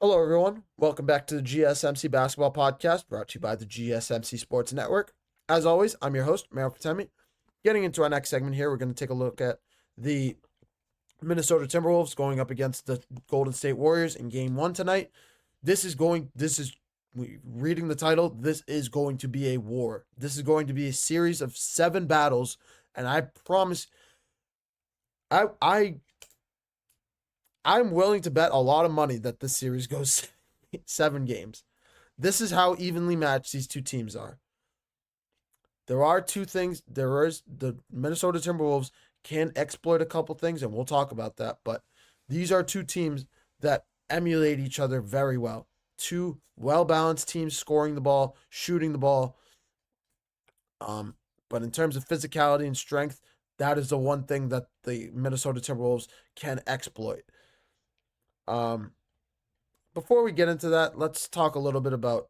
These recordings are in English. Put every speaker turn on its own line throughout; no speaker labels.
Hello, everyone. Welcome back to the GSMC Basketball Podcast, brought to you by the GSMC Sports Network. As always, I'm your host, Meryl Fatemi. Getting into our next segment here, we're going to take a look at the Minnesota Timberwolves going up against the Golden State Warriors in Game 1 tonight. Reading the title, this is going to be a war. This is going to be a series of 7 battles, and I promise, I I'm willing to bet a lot of money that this series goes 7 games. This is how evenly matched these two teams are. There are two things. There is the Minnesota Timberwolves can exploit a couple things, and we'll talk about that. But these are two teams that emulate each other very well. Two well-balanced teams scoring the ball, shooting the ball. But in terms of physicality and strength, that is the one thing that the Minnesota Timberwolves can exploit. Before we get into that, let's talk a little bit about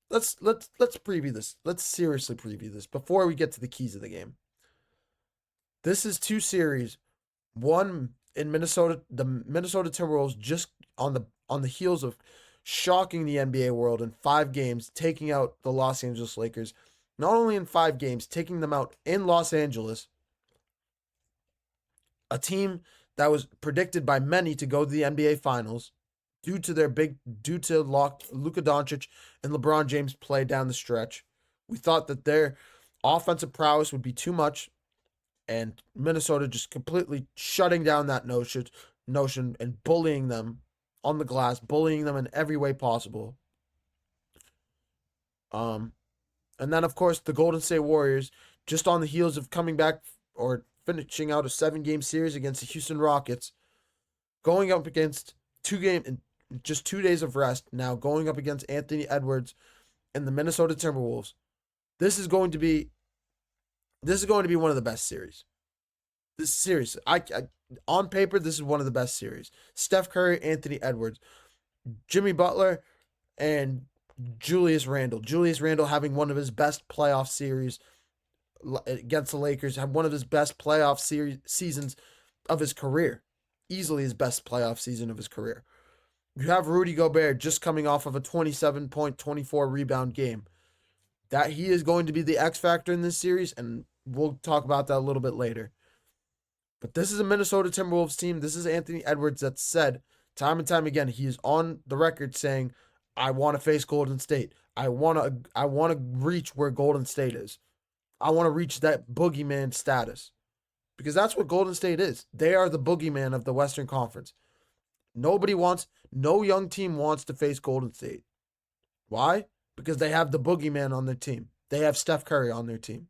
let's preview this. Let's seriously preview this before we get to the keys of the game. This is two series. One in Minnesota, the Minnesota Timberwolves just on the heels of shocking the NBA world in 5 games, taking out the Los Angeles Lakers. Not only in 5 games, taking them out in Los Angeles. A team that was predicted by many to go to the NBA Finals due to Luka Doncic and LeBron James play down the stretch. We thought that their offensive prowess would be too much, and Minnesota just completely shutting down that notion and bullying them on the glass, bullying them in every way possible. And then of course the Golden State Warriors, just on the heels of coming back or finishing out a 7-game series against the Houston Rockets, going up against 2 days of rest, now going up against Anthony Edwards and the Minnesota Timberwolves. This is going to be one of the best series. This series, on paper, this is one of the best series. Steph Curry, Anthony Edwards, Jimmy Butler, and Julius Randle. Julius Randle having one of his best playoff series against the Lakers, had one of his best playoff seasons of his career. Easily his best playoff season of his career. You have Rudy Gobert just coming off of a 27-point, 24-rebound game. That he is going to be the X factor in this series, and we'll talk about that a little bit later. But this is a Minnesota Timberwolves team. This is Anthony Edwards that said time and time again, he is on the record saying, I want to face Golden State. I want to reach where Golden State is. I want to reach that boogeyman status. Because that's what Golden State is. They are the boogeyman of the Western Conference. No young team wants to face Golden State. Why? Because they have the boogeyman on their team. They have Steph Curry on their team.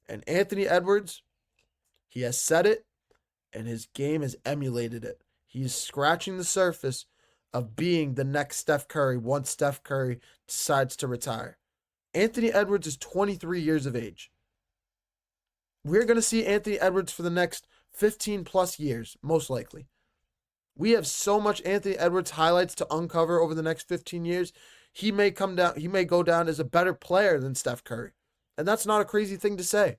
And Anthony Edwards, he has said it, and his game has emulated it. He's scratching the surface of being the next Steph Curry once Steph Curry decides to retire. Anthony Edwards is 23 years of age. We're going to see Anthony Edwards for the next 15 plus years, most likely. We have so much Anthony Edwards highlights to uncover over the next 15 years. He may go down as a better player than Steph Curry. And that's not a crazy thing to say.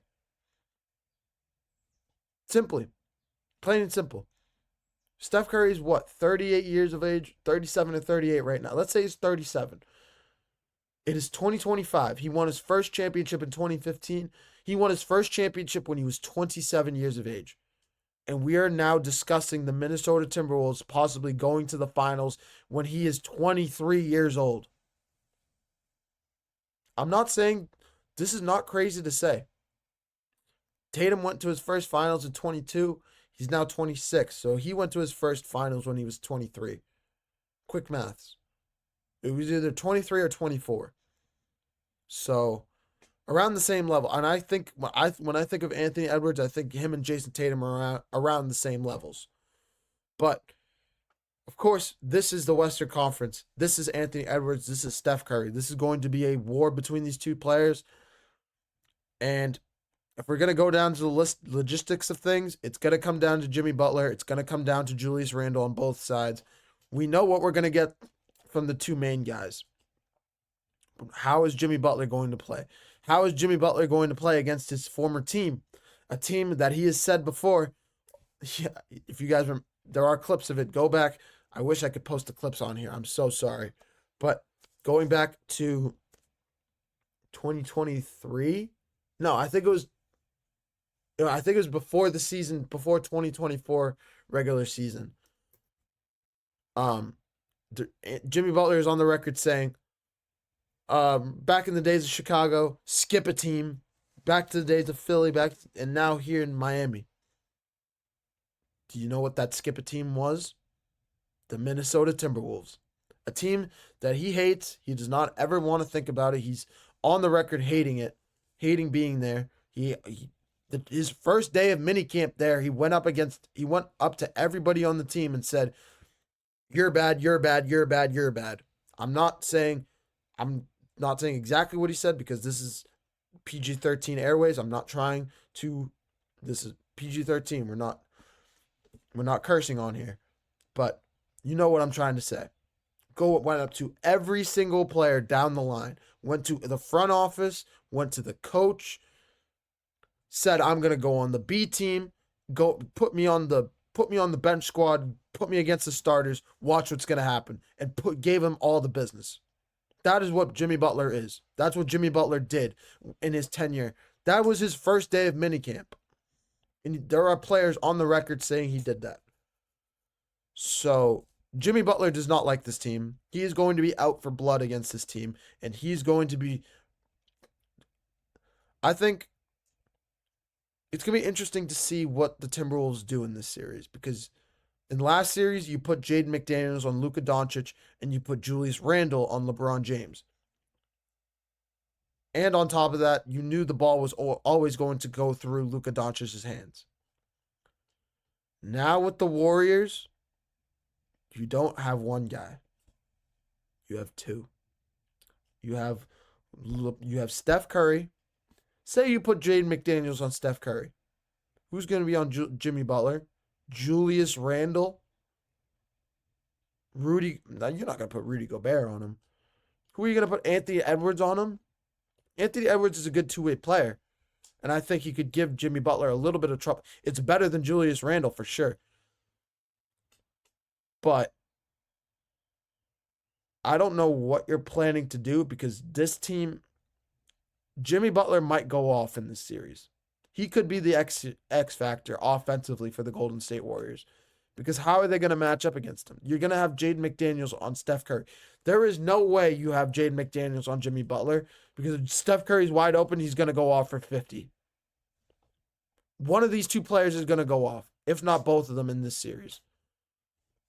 Simply. Plain and simple. Steph Curry is 38 years of age? 37 or 38 right now. Let's say he's 37. It is 2025. He won his first championship in 2015. He won his first championship when he was 27 years of age. And we are now discussing the Minnesota Timberwolves possibly going to the finals when he is 23 years old. I'm not saying this is not crazy to say. Tatum went to his first finals in 22. He's now 26. So he went to his first finals when he was 23. Quick maths. It was either 23 or 24. So around the same level. And I think when I think of Anthony Edwards, I think him and Jason Tatum are around the same levels. But of course, this is the Western Conference. This is Anthony Edwards. This is Steph Curry. This is going to be a war between these two players. And if we're going to go down to the logistics of things, it's going to come down to Jimmy Butler. It's going to come down to Julius Randle on both sides. We know what we're going to get from the two main guys. How is Jimmy Butler going to play? How is Jimmy Butler going to play against his former team? A team that he has said before, if you guys remember, there are clips of it. Go back I wish I could post the clips on here. I'm so sorry. But going back to 2023, no, I think it was before the season, before 2024 regular season. Um, Jimmy Butler is on the record saying, back in the days of Chicago, skip a team. Back to the days of Philly, and now here in Miami. Do you know what that skip a team was? The Minnesota Timberwolves. A team that he hates. He does not ever want to think about it. He's on the record hating it, hating being there. His first day of minicamp there, he went up to everybody on the team and said, "You're bad, you're bad, you're bad, you're bad." I'm not saying exactly what he said because this is PG-13 airways. I'm not trying to. This is PG-13. We're not cursing on here, but you know what I'm trying to say. Went up to every single player down the line. Went to the front office. Went to the coach. Said, "I'm gonna go on the B team. Go put me on the bench squad. Put me against the starters. Watch what's gonna happen." And gave him all the business. That is what Jimmy Butler is. That's what Jimmy Butler did in his tenure. That was his first day of minicamp. And there are players on the record saying he did that. So Jimmy Butler does not like this team. He is going to be out for blood against this team. And he's going to be... I think it's going to be interesting to see what the Timberwolves do in this series. Because in the last series, you put Jaden McDaniels on Luka Doncic and you put Julius Randle on LeBron James. And on top of that, you knew the ball was always going to go through Luka Doncic's hands. Now with the Warriors, you don't have one guy. You have two. You have Steph Curry. Say you put Jaden McDaniels on Steph Curry. Who's going to be on Jimmy Butler? Julius Randle. Rudy. Now you're not going to put Rudy Gobert on him. Who are you going to put Anthony Edwards on him? Anthony Edwards is a good two-way player. And I think he could give Jimmy Butler a little bit of trouble. It's better than Julius Randle for sure. But I don't know what you're planning to do because this team, Jimmy Butler might go off in this series. He could be the X factor offensively for the Golden State Warriors. Because how are they going to match up against him? You're going to have Jaden McDaniels on Steph Curry. There is no way you have Jaden McDaniels on Jimmy Butler because if Steph Curry's wide open, he's going to go off for 50. One of these two players is going to go off, if not both of them in this series.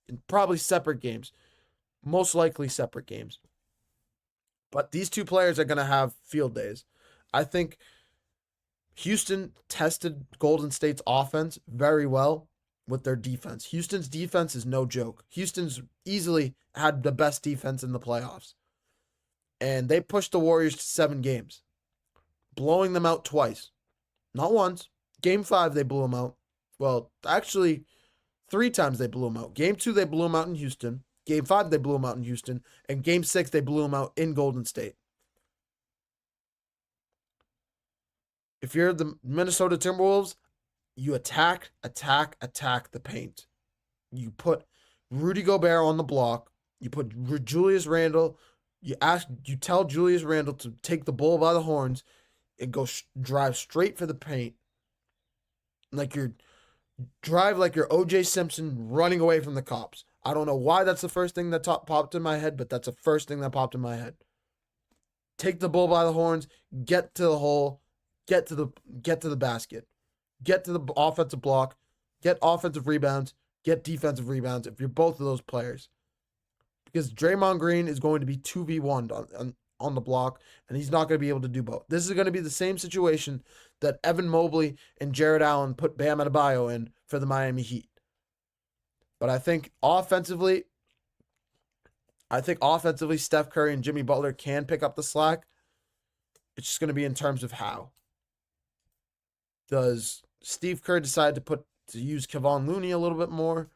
In probably separate games. Most likely separate games. But these two players are going to have field days. I think Houston tested Golden State's offense very well with their defense. Houston's defense is no joke. Houston's easily had the best defense in the playoffs. And they pushed the Warriors to 7 games, blowing them out twice. Not once. Game 5, they blew them out. Well, actually, 3 times they blew them out. Game 2, they blew them out in Houston. Game 5, they blew them out in Houston. And Game 6, they blew them out in Golden State. If you're the Minnesota Timberwolves, you attack the paint. You put Rudy Gobert on the block. You put Julius Randle. You tell Julius Randle to take the bull by the horns and drive straight for the paint. Drive like you're O.J. Simpson running away from the cops. I don't know why that's the first thing that popped in my head, but that's the first thing that popped in my head. Take the bull by the horns, get to the hole, get to the basket. Get to the offensive block, get offensive rebounds, get defensive rebounds if you're both of those players. Because Draymond Green is going to be 2v1 on the block, and he's not going to be able to do both. This is going to be the same situation that Evan Mobley and Jared Allen put Bam Adebayo in for the Miami Heat. But I think offensively, Steph Curry and Jimmy Butler can pick up the slack. It's just going to be in terms of how. Does Steve Kerr decide to use Kevon Looney a little bit more?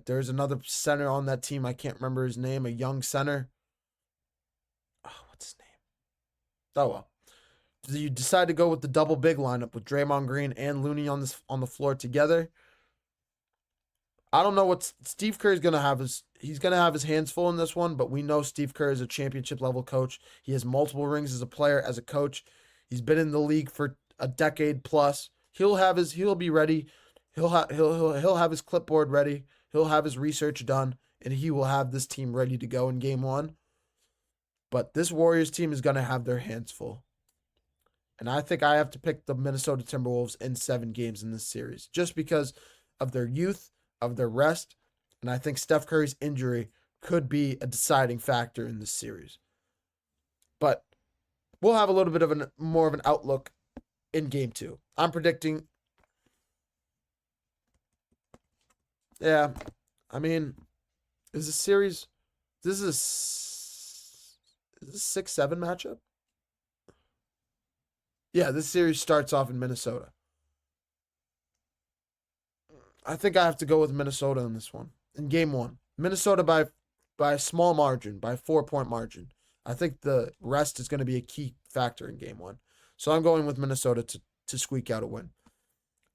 There's another center on that team. I can't remember his name. A young center. Oh, what's his name? Oh well. Do you decide to go with the double big lineup with Draymond Green and Looney on the floor together? I don't know what Steve Kerr is going to have. He's going to have his hands full in this one, but we know Steve Kerr is a championship level coach. He has multiple rings as a player, as a coach. He's been in the league for a decade plus. He'll be ready. He'll have his clipboard ready. He'll have his research done, and he will have this team ready to go in game 1. But this Warriors team is going to have their hands full. And I think I have to pick the Minnesota Timberwolves in 7 games in this series just because of their youth, of their rest, and I think Steph Curry's injury could be a deciding factor in this series. But we'll have a little bit of more of an outlook in game 2. I'm predicting. Yeah, I mean, is this series? This is a 6-7 matchup. Yeah, this series starts off in Minnesota. I think I have to go with Minnesota in this one. In game 1. Minnesota by a small margin, by a 4-point margin. I think the rest is going to be a key factor in game 1. So I'm going with Minnesota to squeak out a win.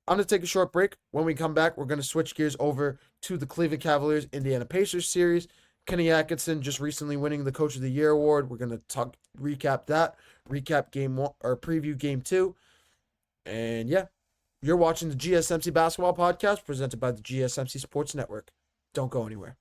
I'm going to take a short break. When we come back, we're going to switch gears over to the Cleveland Cavaliers Indiana Pacers series. Kenny Atkinson just recently winning the Coach of the Year award. We're going to recap that, recap game 1 or preview game 2. And yeah, you're watching the GSMC Basketball Podcast presented by the GSMC Sports Network. Don't go anywhere.